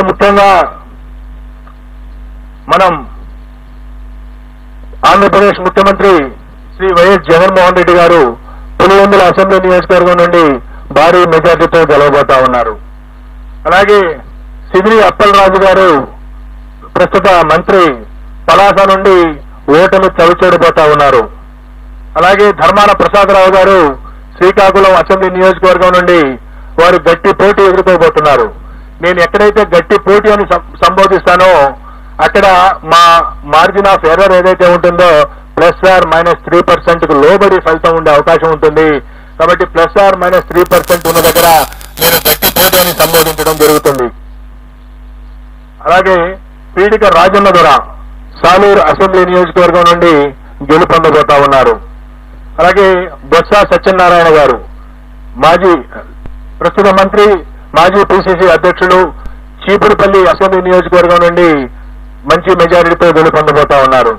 ముఖ్యంగా మనం ఆంధ్రప్రదేశ్ ముఖ్యమంత్రి శ్రీ వైఎస్ జగన్మోహన్ రెడ్డి గారు పులివెందుల అసెంబ్లీ నియోజకవర్గం నుండి భారీ మెజార్టీతో గెలవబోతా ఉన్నారు. అలాగే సిదిరి అప్పలరాజు గారు ప్రస్తుత మంత్రి పలాస నుండి ఓటమి చవిచేడిపోతా ఉన్నారు. అలాగే ధర్మాన ప్రసాదరావు గారు శ్రీకాకుళం అసెంబ్లీ నియోజకవర్గం నుండి వారు గట్టి పోటీ ఎదుర్కోబోతున్నారు. నేను ఎక్కడైతే గట్టి పోటీ అని సంబోధిస్తానో అక్కడ మా మార్జిన్ ఆఫ్ ఎర్రర్ ఏదైతే ఉంటుందో +or-3% కు లోబడి ఫలితం ఉండే అవకాశం ఉంటుంది. కాబట్టి +or-3% ఉన్న దగ్గర నేను గట్టి పోటీ అని సంబోధించడం జరుగుతుంది. అలాగే పీడిక రాజన్న దొర సాలూరు అసెంబ్లీ నియోజకవర్గం నుండి గెలుపొందబోతా ఉన్నారు. అలాగే బొత్స సత్యనారాయణ గారు ప్రస్తుత మంత్రి మాజీ పిసిసి అధ్యక్షులు చీపురుపల్లి అసెంబ్లీ నియోజకవర్గం నుండి మంచి మెజారిటీతో గెలుపొందబోతా ఉన్నారు.